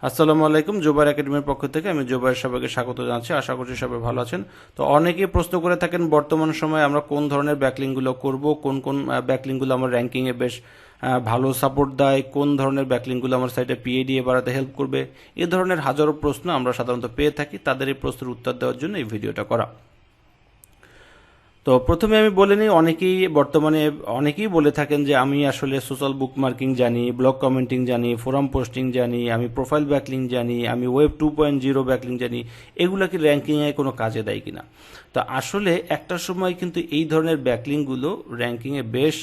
আসসালামু আলাইকুম। জোবার একাডেমির পক্ষ থেকে আমি জোবাইর সবাইকে স্বাগত জানাচ্ছি। আশা করছি সবাই ভালো আছেন। তো অনেকেই প্রশ্ন করে থাকেন বর্তমান সময়ে আমরা কোন ধরনের ব্যাকলিংগুলো করব, কোন কোন ব্যাকলিংগুলো আমার র্যাঙ্কিংয়ে বেশ ভালো সাপোর্ট দেয়, কোন ধরনের ব্যাকলিংগুলো আমার সাইটে পিএডিএ বাড়াতে হেল্প করবে। এই ধরনের হাজারো প্রশ্ন আমরা সাধারণত পেয়ে থাকি। তাদের এই প্রশ্নের উত্তর দেওয়ার জন্য এই ভিডিওটা করা। তো প্রথমে আমি বলে নিই, অনেকেই বলে থাকেন যে আমি আসলে সোশ্যাল বুকমার্কিং জানি, ব্লগ কমেন্টিং জানি, ফোরাম পোস্টিং জানি, আমি প্রোফাইল ব্যাকলিং জানি, আমি ওয়েব 2.0 ব্যাকলিং জানি, এগুলো কি র্যাঙ্কিংয়ে কোনো কাজে দেয় কিনা। তো আসলে একটা সময় কিন্তু এই ধরনের ব্যাকলিংগুলো র্যাঙ্কিংয়ে বেশ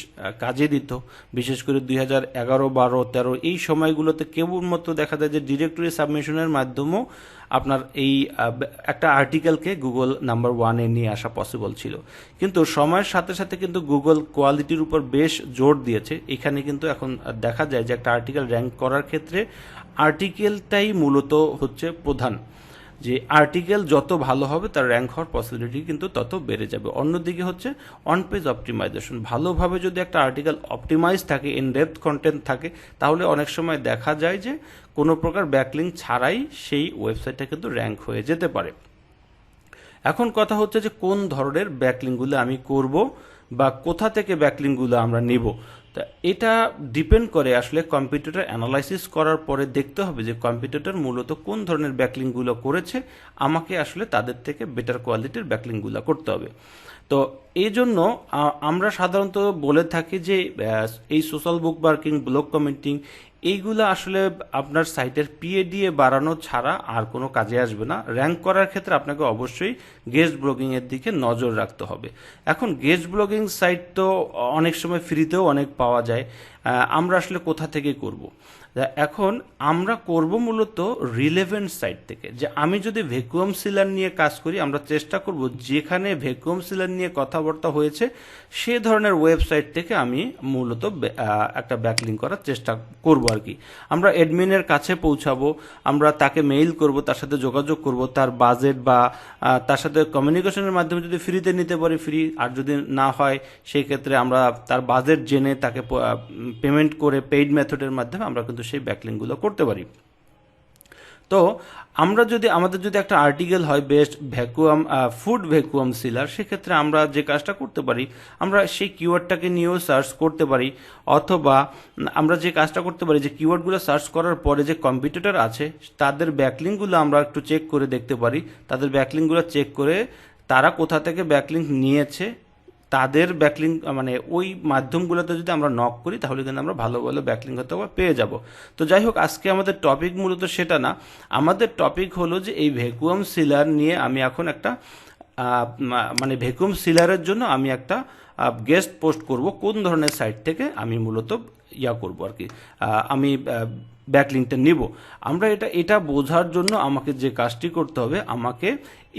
কাজে দিত। বিশেষ করে 2011, 12, 13 এই সময়গুলোতে কেবলমাত্র দেখা যায় যে ডিরেক্টরি সাবমিশনের মাধ্যমেও আপনার এই একটা আর্টিকেলকে গুগল নাম্বার 1-এ নিয়ে আসা পসিবল ছিল। কিন্তু সময়ের সাথে সাথে কিন্তু গুগল কোয়ালিটির উপর বেশ জোর দিয়েছে। এখানে কিন্তু এখন দেখা যায় যে একটা আর্টিকেল র্যাঙ্ক করার ক্ষেত্রে আর্টিকেলটাই মূলত হচ্ছে প্রধান। যে আর্টিকেল যত ভালো হবে তার র্যাঙ্ক হওয়ার পসিবিলিটি কিন্তু তত বেড়ে যাবে। অন্যদিকে হচ্ছে অন পেজ অপটিমাইজেশন, ভালোভাবে যদি একটা আর্টিকেল অপটিমাইজ থাকে, ইন ডেপথ কন্টেন্ট থাকে, তাহলে অনেক সময় দেখা যায় যে কোনো প্রকার ব্যাকলিং ছাড়াই সেই ওয়েবসাইটটা কিন্তু র্যাঙ্ক হয়ে যেতে পারে। এখন কথা হচ্ছে যে কোন ধরনের ব্যাকলিংগুলো আমি করব বা কোথা থেকে ব্যাকলিংগুলো আমরা নিব। তা এটা ডিপেন্ড করে আসলে কম্পিউটার অ্যানালাইসিস করার পরে দেখতে হবে যে কম্পিউটার মূলত কোন ধরনের ব্যাকলিংগুলো করেছে, আমাকে আসলে তাদের থেকে বেটার কোয়ালিটির ব্যাকলিংগুলো করতে হবে। তো এই জন্য আমরা সাধারণত বলে থাকি যে এই সোশ্যাল বুক মার্কিং, ব্লগ কমেন্টিং, এইগুলো আসলে আপনার সাইটের পিএডিএ বাড়ানো ছাড়া আর কোনো কাজে আসবে না। র্যাঙ্ক করার ক্ষেত্রে আপনাকে অবশ্যই গেস্ট ব্লগিংয়ের দিকে নজর রাখতে হবে। এখন গেস্ট ব্লগিং সাইট তো অনেক সময় ফ্রিতেও অনেক পাওয়া যায়। আমরা আসলে কোথা থেকে করব। এখন আমরা করব মূলত রিলেভেন্ট সাইট থেকে। যে আমি যদি ভ্যাকুয়াম সিলার নিয়ে কাজ করি, আমরা চেষ্টা করব যেখানে ভ্যাকুয়াম সিলার নিয়ে কথাবার্তা হয়েছে সে ধরনের ওয়েবসাইট থেকে আমি মূলত একটা ব্যাকলিং করার চেষ্টা করব আর কি। আমরা অ্যাডমিনের কাছে পৌঁছাবো, আমরা তাকে মেইল করব, তার সাথে যোগাযোগ করব, তার বাজেট বা তার সাথে কমিউনিকেশনের মাধ্যমে যদি ফ্রিতে নিতে পারি ফ্রি, আর যদি না হয় সেই ক্ষেত্রে আমরা তার বাজেট জেনে তাকে পেমেন্ট করে পেইড মেথডের মাধ্যমে আমরা কিন্তু সেই ব্যাকলিংগুলো করতে পারি। তো আমাদের যদি একটা আর্টিকেল হয় বেস্ট ভ্যাকুয়াম ফুড ভ্যাকুয়াম সিলার, সেক্ষেত্রে আমরা যে কাজটা করতে পারি, আমরা সেই কিওয়ার্ডটাকে নিয়েও সার্চ করতে পারি। অথবা আমরা যে কাজটা করতে পারি যে কিওয়ার্ডগুলো সার্চ করার পরে যে কম্পিটিটর আছে তাদের ব্যাকলিংগুলো আমরা একটু চেক করে দেখতে পারি। তাদের ব্যাকলিংগুলো চেক করে তারা কোথা থেকে ব্যাকলিং নিয়েছে, তাদের ব্যাকলিং মানে ওই মাধ্যমগুলোতে যদি আমরা নক করি তাহলে কিন্তু আমরা ভালো ভালো ব্যাকলিং হয়তো পেয়ে যাব। তো যাই হোক, আজকে আমাদের টপিক মূলত সেটা না। আমাদের টপিক হলো যে এই ভ্যাকুয়াম সিলার নিয়ে আমি এখন একটা মানে ভ্যাকুয়াম সিলারের জন্য আমি একটা গেস্ট পোস্ট করব, কোন ধরনের সাইট থেকে আমি মূলত করব আর কি, আমি ব্যাকলিংটা নিব। আমরা এটা বোঝার জন্য আমাকে যে কাজটি করতে হবে, আমাকে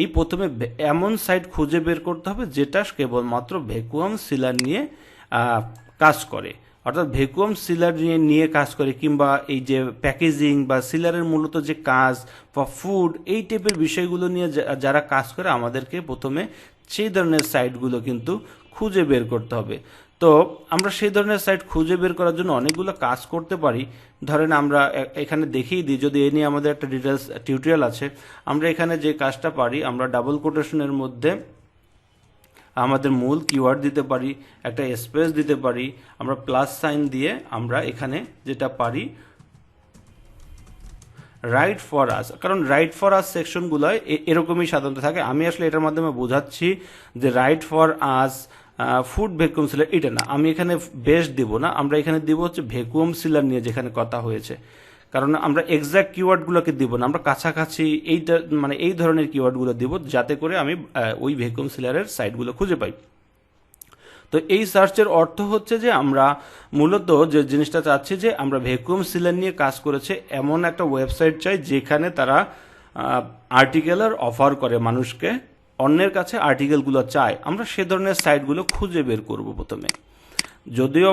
এই প্রথমে এমন সাইট খুঁজে বের করতে হবে যেটা কেবলমাত্র ভ্যাকুয়াম সিলার নিয়ে কাজ করে, অর্থাৎ ভ্যাকুয়াম সিলার নিয়ে কাজ করে, কিংবা এই যে প্যাকেজিং বা সিলারের মূলত যে কাজ বা ফুড, এই টাইপের বিষয়গুলো নিয়ে যারা কাজ করে, আমাদেরকে প্রথমে সেই ধরনের সাইটগুলো কিন্তু খুঁজে বের করতে হবে। তো আমরা সেই ধরনের সাইট খুঁজে বের করার জন্য অনেকগুলো কাজ করতে পারি। ধরেন আমরা এখানে দেখিয়ে দিই, যদি এ নিয়ে আমাদের একটা ডিটেলস টিউটোরিয়াল আছে। আমরা এখানে যে কাজটা পারি, আমরা ডাবল কোটেশনের মধ্যে আমাদের মূল কিওয়ার্ড দিতে পারি, একটা স্পেস দিতে পারি, আমরা প্লাস সাইন দিয়ে আমরা এখানে যেটা পারি রাইট ফর আস, কারণ রাইট ফর আস সেকশনগুলো এরকমই সাধারণত থাকে। আমি আসলে এটার মাধ্যমে বোঝাচ্ছি যে right for us food vacuum sealer এটা না, আমি এখানে বেস্ট দিব না, আমরা এখানে দিব হচ্ছে ভ্যাকুয়াম সিলার নিয়ে যেখানে কথা হয়েছে। কারণ আমরা এক্সাক্ট কিওয়ার্ডগুলোকে দিব না, আমরা কাছাকাছি এইটা মানে এই ধরনের কিওয়ার্ডগুলো দিব যাতে করে আমি ওই ভ্যাকুয়াম সিলারের সাইটগুলো খুঁজে পাই। তো এই সার্চের অর্থ হচ্ছে যে আমরা মূলত যে জিনিসটা চাচ্ছি যে আমরা ভ্যাকুয়াম সিলার নিয়ে কাজ করেছে এমন একটা ওয়েবসাইট চাই যেখানে তারা আর্টিকেলের অফার করে মানুষকে, অন্যের কাছে আর্টিকেলগুলো চায়। আমরা সে ধরনের সাইটগুলো খুঁজে বের করব প্রথমে। যদিও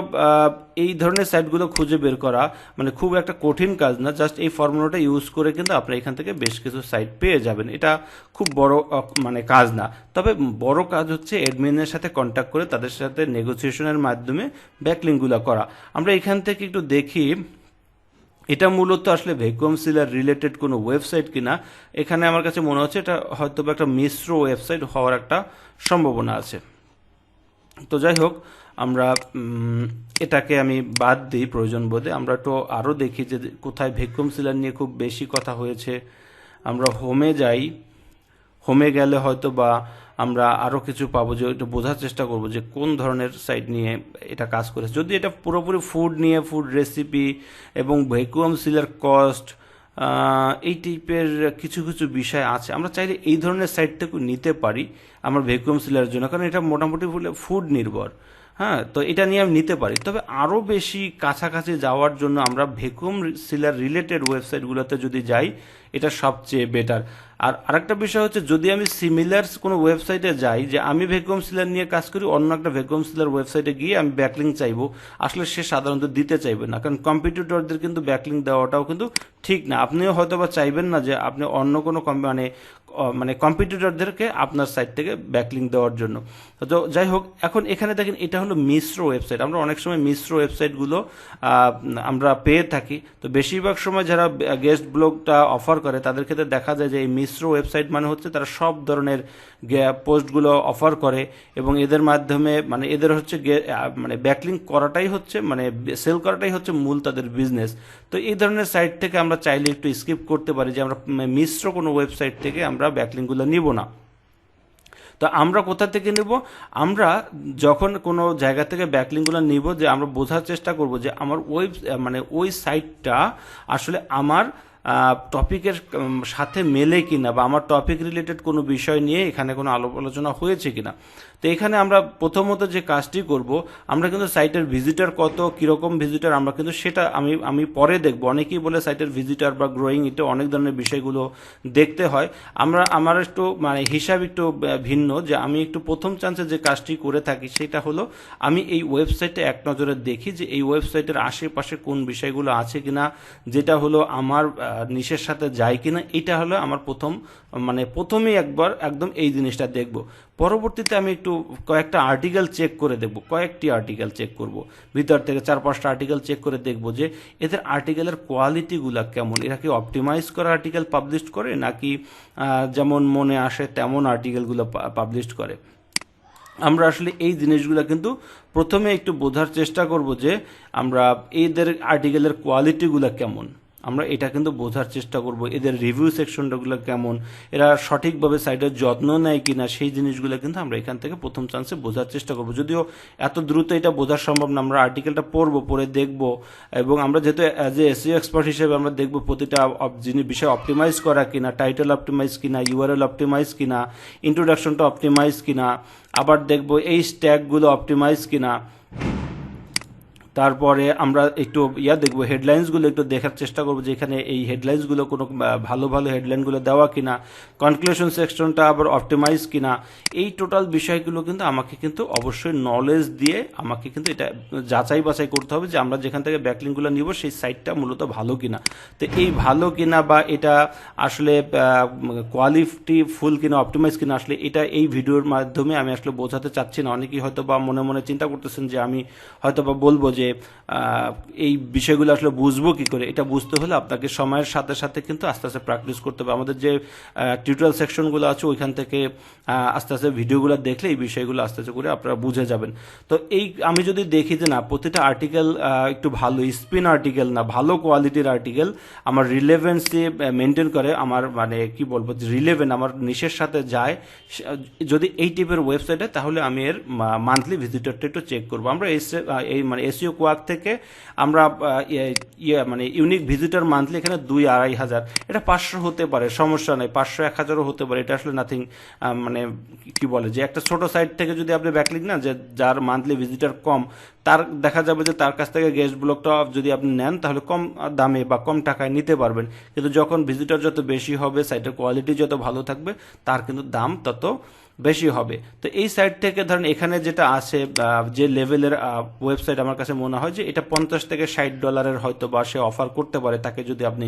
এই ধরনের সাইটগুলো খুঁজে বের করা মানে খুব একটা কঠিন কাজ না, জাস্ট এই ফর্মুলাটা ইউজ করে কিন্তু আপনি এখান থেকে বেশ কিছু সাইট পেয়ে যাবেন। এটা খুব বড় মানে কাজ না, তবে বড় কাজ হচ্ছে অ্যাডমিনের সাথে কন্ট্যাক্ট করে তাদের সাথে নেগোসিয়েশনের মাধ্যমে ব্যাকলিংগুলো করা। আমরা এখান থেকে একটু দেখি, এটা মূলত আসলে ভ্যাকুয়াম সিলার রিলেটেড কোনো ওয়েবসাইট কিনা, এখানে আমার কাছে মনে হচ্ছে এটা হয়তো একটা মিশ্র ওয়েবসাইট হওয়ার একটা সম্ভাবনা আছে। তো যাই হোক, আমরা এটাকে আমি বাদ দিই প্রয়োজন বোধে। আমরা তো আরও দেখি যে কোথায় ভ্যাকুয়াম সিলার নিয়ে খুব বেশি কথা হয়েছে। আমরা হোমে যাই, হোমে গেলে হয়তো বা আমরা আরও কিছু পাবো, যে এটা বোঝার চেষ্টা করব যে কোন ধরনের সাইট নিয়ে এটা কাজ করেছে। যদি এটা পুরোপুরি ফুড নিয়ে, ফুড রেসিপি এবং ভ্যাকুয়াম সিলার কস্ট, এই টাইপের কিছু কিছু বিষয় আছে, আমরা চাইলে এই ধরনের সাইট থেকে নিতে পারি আমার ভ্যাকুয়াম সিলারের জন্য, কারণ এটা মোটামুটি ফুড নির্ভর। হ্যাঁ, তো এটা নিয়ে আমি নিতে পারি। তবে আরও বেশি কাছাকাছি যাওয়ার জন্য আমরা ভ্যাকুয়াম সিলার রিলেটেড ওয়েবসাইটগুলোতে যদি যাই, এটা সবচেয়ে বেটার। আর আরেকটা বিষয় হচ্ছে, যদি আমি সিমিলার কোনো ওয়েবসাইটে যাই, যে আমি ভ্যাকুয়াম সিলার নিয়ে কাজ করি, অন্য একটা ভ্যাকুয়াম সিলার ওয়েবসাইটে গিয়ে আমি ব্যাকলিং চাইবো, আসলে সে সাধারণত দিতে চাইবে না, কারণ কম্পিটিটরদের কিন্তু ব্যাকলিং দেওয়াটাও কিন্তু ঠিক না। আপনিও হয়তো বা চাইবেন না যে আপনি অন্য কোনো মানে কম্পিটিটরদেরকে আপনার সাইট থেকে ব্যাকলিং দেওয়ার জন্য। তো যাই হোক, এখন এখানে দেখেন এটা হলো মিশ্র ওয়েবসাইট। আমরা অনেক সময় মিশ্র ওয়েবসাইটগুলো আমরা পেয়ে থাকি। তো বেশিরভাগ সময় যারা গেস্ট ব্লগটা অফার করে তাদের ক্ষেত্রে দেখা যায় যে এই মিশ্র ওয়েবসাইট মানে হচ্ছে তারা সব ধরনের পোস্টগুলো অফার করে, এবং এদের মাধ্যমে মানে এদের হচ্ছে মানে ব্যাকলিং করাটাই হচ্ছে, মানে সেল করাটাই হচ্ছে মূল তাদের বিজনেস। তো এই ধরনের সাইট থেকে আমরা চাইলে একটু স্কিপ করতে পারি, যে আমরা মিশ্র কোনো ওয়েবসাইট থেকে আমরা ব্যাকলিংগুলো নিব না। তো আমরা কোথা থেকে নিব? আমরা যখন কোনো জায়গা থেকে ব্যাকলিংগুলো নিব, যে আমরা বোঝার চেষ্টা করব যে আমার মানে ওই সাইটটা আসলে আমার টপিকের সাথে মেলে কিনা, বা আমার টপিক রিলেটেড কোনো বিষয় নিয়ে এখানে কোনো আলোচনা হয়েছে কিনা। তো এখানে আমরা প্রথমত যে কাজটি করব, আমরা কিন্তু সাইটের ভিজিটার কত, কীরকম ভিজিটার, আমরা কিন্তু সেটা আমি পরে দেখব। অনেকেই বলে সাইটের ভিজিটার বা গ্রোয়িং, এটা অনেক ধরনের বিষয়গুলো দেখতে হয়। আমার একটু মানে হিসাব একটু ভিন্ন, যে আমি একটু প্রথম চান্সে যে কাজটি করে থাকি সেটা হলো, আমি এই ওয়েবসাইটে এক নজরে দেখি যে এই ওয়েবসাইটের আশেপাশে কোন বিষয়গুলো আছে কিনা, যেটা হলো আমার নিশের সাথে যায় কিনা। এটা হলো আমার প্রথমেই একবার একদম এই জিনিসটা দেখব। পরবর্তীতে আমি একটু কয়েকটা আর্টিকেল চেক করে দেখব, কয়েকটি আর্টিকেল চেক করব, ভিতর থেকে 4-5টা আর্টিকেল চেক করে দেখব যে এদের আর্টিকেলের কোয়ালিটিগুলো কেমন, এরা কি অপটিমাইজ করা আর্টিকেল পাবলিশ করে, নাকি যেমন মনে আসে তেমন আর্টিকেলগুলো পাবলিশ করে। আমরা আসলে এই জিনিসগুলো কিন্তু প্রথমে একটু বোঝার চেষ্টা করব, যে আমরা এদের আর্টিকেলের কোয়ালিটিগুলো কেমন, আমরা এটা কিন্তু বোঝার চেষ্টা করব। এদের রিভিউ সেকশনগুলো কেমন, এরা সঠিকভাবে সাইটের যত্ন নেয় কিনা, সেই জিনিসগুলো কিন্তু আমরা এখান থেকে প্রথম চান্সে বোঝার চেষ্টা করব। যদিও এত দ্রুত এটা বোঝা সম্ভব না, আমরা আর্টিকেলটা পড়ে দেখব, এবং আমরা যেহেতু অ্যাজ এ এসইও এক্সপার্ট হিসেবে আমরা দেখব প্রতিটা বিষয় অপটিমাইজ করা কিনা, টাইটেল অপটিমাইজ কিনা, ইউআরএল অপটিমাইজ কিনা, ইন্ট্রোডাকশনটা অপটিমাইজ কিনা, আবার দেখব এই স্ট্যাগগুলো অপটিমাইজ কিনা। তারপরে আমরা একটু দেখবো হেডলাইন্সগুলো একটু দেখার চেষ্টা করবো, যে এখানে এই হেডলাইন্সগুলো কোনো ভালো হেডলাইনগুলো দেওয়া কিনা, কনক্লুশন সেকশনটা আবার অপটিমাইজ কিনা। এই টোটাল বিষয়গুলো কিন্তু আমাকে কিন্তু অবশ্যই নলেজ দিয়ে আমাকে কিন্তু এটা যাচাই বাছাই করতে হবে, যে আমরা যেখান থেকে ব্যাকলিংগুলো নিব সেই সাইটটা মূলত ভালো কিনা। তো এই ভালো কিনা বা এটা আসলে কোয়ালিটি ফুল কিনা, অপটিমাইজ কিনা, আসলে এটা এই ভিডিওর মাধ্যমে আমি আসলে বোঝাতে চাচ্ছি না। অনেকেই হয়তো বা মনে মনে চিন্তা করতেছেন যে আমি হয়তো বা বলবো যে এই বিষয়গুলো আসলে বুঝবো কি করে। এটা বুঝতে হলে আপনাকে সময়ের সাথে সাথে কিন্তু আস্তে আস্তে প্র্যাকটিস করতে হবে। আমাদের যে টিউটোরিয়াল সেকশনগুলো আছে ওইখান থেকে আস্তে আস্তে ভিডিওগুলো দেখলে এই বিষয়গুলো আস্তে আস্তে করে আপনারা বুঝে যাবেন। তো আমি যদি দেখি যে না, প্রতিটা আর্টিকেল একটু ভালো স্পিন আর্টিকেল না, ভালো কোয়ালিটির আর্টিকেল, আমার রিলেভেন্সি মেনটেন করে, আমার মানে কি বলবো, রিলেভেন্ট আমার নিশের সাথে যায়, যদি এই টাইপের ওয়েবসাইটে, তাহলে আমি এর মান্থলি ভিজিটরটা একটু চেক করবো। আমরা এই মানে এসইও কোয়াক থেকে আমরা মানে ইউনিক ভিজিটর মান্থলি এখানে 2-2.5 হাজার, এটা 500 হতে পারে, সমস্যা নেই, 500-1000ও হতে পারে, এটা আসলে নাথিং। মানে কি বলে, যে একটা ছোট সাইট থেকে যদি আপনি ব্যাকলিং না, যে যার মান্থলি ভিজিটর কম, তার দেখা যাবে যে তার কাছ থেকে গেস্ট ব্লগটা যদি আপনি নেন তাহলে কম দামে বা কম টাকায় নিতে পারবেন। কিন্তু যখন ভিজিটর যত বেশি হবে, সাইটের কোয়ালিটি যত ভালো থাকবে, তার কিন্তু দাম তত বেশি হবে। তো এই সাইট থেকে ধরেন এখানে যেটা আছে, যে লেভেলের ওয়েবসাইট আমার কাছে মনে হয় যে এটা $50-60 হয়তো বা সে অফার করতে পারে, তাকে যদি আপনি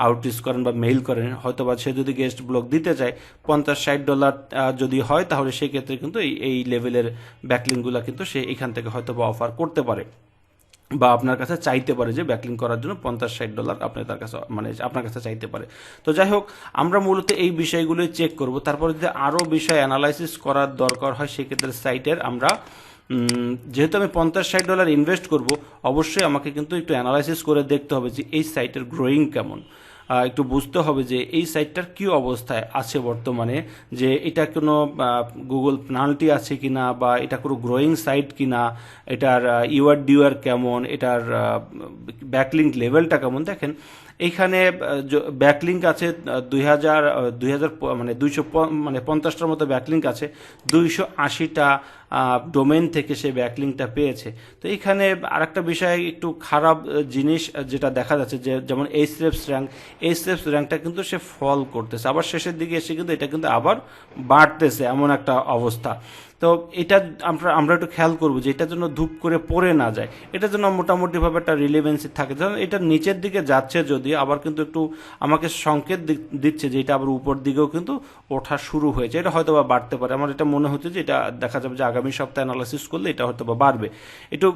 আউটরিচ করেন বা মেইল করেন, হয়তো বা সে যদি গেস্ট ব্লগ দিতে চায়, $50-60 যদি হয়, তাহলে সেক্ষেত্রে কিন্তু এই লেভেলের ব্যাকলিংগুলো কিন্তু সে এখান থেকে হয়তো বা অফার করতে পারে। বা আপনার কাছে চাইতে পারে যে ব্যাকলিং করার জন্য $50-60 আপনি তার কাছে মানে আপনার কাছে চাইতে পারে। তো যাই হোক, আমরা মূলত এই বিষয়গুলোই চেক করব। তারপরে যদি আরও বিষয় অ্যানালাইসিস করার দরকার হয় সেক্ষেত্রে সাইটের আমরা যেহেতু আমি $50-60 ইনভেস্ট করব, অবশ্যই আমাকে কিন্তু একটু অ্যানালাইসিস করে দেখতে হবে যে এই সাইটের গ্রোয়িং কেমন, একটু বুঝতে হবে যে এই সাইটটার কী অবস্থায় আছে বর্তমানে, যে এটা কোনো গুগল পেনাল্টি আছে কিনা, বা এটা কোনো গ্রোয়িং সাইট কিনা, এটার ইউআর কেমন, এটার ব্যাকলিঙ্ক লেভেলটা কেমন। দেখেন এইখানে ব্যাকলিঙ্ক আছে 2000 মানে 250টার মতো ব্যাকলিঙ্ক আছে, 280টা ডোমেন থেকে সে ব্যাকলিঙ্কটা পেয়েছে। তো এইখানে আরেকটা বিষয় একটু খারাপ জিনিস যেটা দেখা যাচ্ছে, যে যেমন এইচরেফস র্যাঙ্কটা কিন্তু সে ফল করতেছে, আবার শেষের দিকে এসে কিন্তু এটা কিন্তু আবার বাড়তেছে, এমন একটা অবস্থা। তো এটা আমরা একটু খেয়াল করবো যে এটার জন্য ধূপ করে পড়ে না যায়, এটার জন্য মোটামুটিভাবে একটা রিলেভেন্সি থাকে। ধরুন এটা নিচের দিকে যাচ্ছে যদি, আবার কিন্তু একটু আমাকে সংকেত দিচ্ছে যে এটা আবার উপর দিকেও কিন্তু ওঠা শুরু হয়েছে, এটা হয়তো বা বাড়তে পারে। আমার এটা মনে হচ্ছে যে এটা দেখা যাবে যে আগামী সপ্তাহে অ্যানালাইসিস করলে এটা হয়তো বা বাড়বে। একটু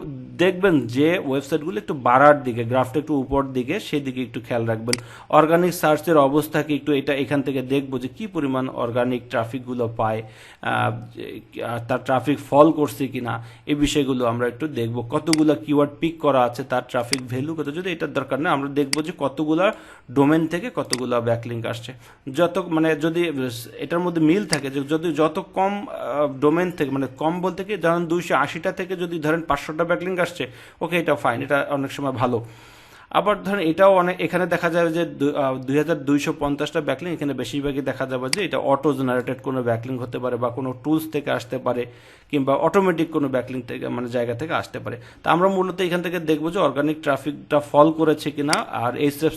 দেখবেন যে ওয়েবসাইটগুলো একটু বাড়ার দিকে, গ্রাফটা একটু উপর দিকে, সেদিকে একটু খেয়াল রাখবেন। অর্গানিক সার্চের অবস্থাকে একটু এখান থেকে দেখবো যে কি পরিমাণ অর্গানিক ট্রাফিকগুলো পায়, তার ট্রাফিক ফল করছে কিনা, এই বিষয়গুলো আমরা একটু দেখব। কতগুলো কিওয়ার্ড পিক করা আছে, তার ট্রাফিক ভ্যালু কত, যদি এটার দরকার নেই আমরা দেখব যে কতগুলা ডোমেন থেকে কতগুলো ব্যাকলিঙ্ক আসছে। যত মানে যদি এটার মধ্যে মিল থাকে, যে যদি যত কম ডোমেন থেকে, মানে কম বলতে কি ধরেন 280টা থেকে যদি ধরেন 500টা ব্যাকলিঙ্ক আসছে, ওকে এটা ফাইন, এটা অনেক সময় ভালো। আবার ধরেন এটাও অনেক, এখানে দেখা যাবে যে 2250টা ব্যাকলিং, এখানে বেশিরভাগই দেখা যাবে যে এটা অটো জেনারেটেড কোনো ব্যাকলিং হতে পারে, বা কোনো টুলস থেকে আসতে পারে, কিংবা অটোমেটিক কোনো ব্যাকলিং থেকে মানে জায়গা থেকে আসতে পারে। তা আমরা মূলত এখান থেকে দেখবো যে অর্গানিক ট্রাফিকটা ফল করেছে কিনা, আর এইচএফ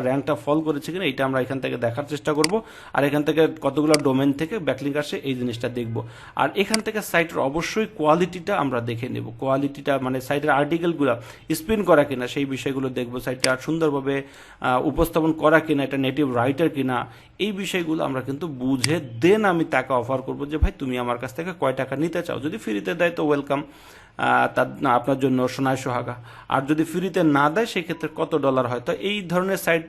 র্যাঙ্কটা ফল করেছে কিনা, এটা আমরা এখান থেকে দেখার চেষ্টা করব। আর এখান থেকে কতগুলো ডোমেন থেকে ব্যাকলিং আসে এই জিনিসটা দেখব। আর এখান থেকে সাইটের অবশ্যই কোয়ালিটিটা আমরা দেখে নেব, কোয়ালিটিটা মানে সাইটের আর্টিকেলগুলো স্পিন করা কিনা সেই বিষয়গুলো দেখবো, সাইটটা সুন্দরভাবে উপস্থাপন করা কিনা, এটা নেটিভ রাইটার কিনা, এই বিষয়গুলো আমরা কিন্তু বুঝে দেন আমি তাকে অফার করব যে ভাই তুমি আমার কাছ থেকে কয় টাকা নিতে চাও। যদি ফ্রিতে দেয় তো ওয়েলকাম, তার আপনার জন্য সোনায় সোহাগা। আর যদি ফ্রিতে না দেয় সেক্ষেত্রে কত ডলার হয়। তো এই ধরনের সাইট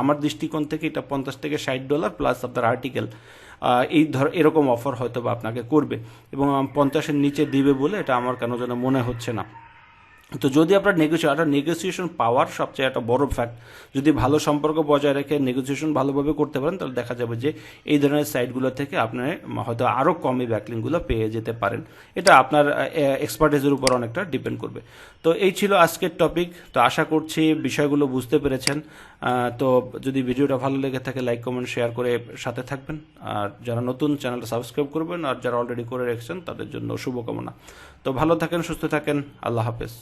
আমার দৃষ্টিকোণ থেকে এটা $50-60 প্লাস আপনার আর্টিকেল, এরকম অফার হয়তো বা আপনাকে করবে, এবং 50-এর নিচে দিবে বলে এটা আমার কেন যেন মনে হচ্ছে না। তো যদি আপনার নেগোসিয়েশন পাওয়ার সবচেয়ে একটা বড় ফ্যাক্ট, যদি ভালো সম্পর্ক বজায় রেখে নেগোসিয়েশন ভালোভাবে করতে পারেন, তাহলে দেখা যাবে যে এই ধরনের সাইটগুলো থেকে আপনি হয়তো আরও কমই ব্যাকলিংগুলো পেয়ে যেতে পারেন। এটা আপনার এক্সপার্টিসের উপর অনেকটা ডিপেন্ড করবে। তো এই ছিল আজকের টপিক। তো আশা করছি বিষয়গুলো বুঝতে পেরেছেন। তো যদি ভিডিওটা ভালো লেগে থাকে লাইক কমেন্ট শেয়ার করে সাথে থাকবেন, আর যারা নতুন চ্যানেলটা সাবস্ক্রাইব করবেন, আর যারা অলরেডি করে রেখেছেন তাদের জন্য শুভকামনা। তো ভালো থাকেন, সুস্থ থাকেন, আল্লাহ হাফেজ।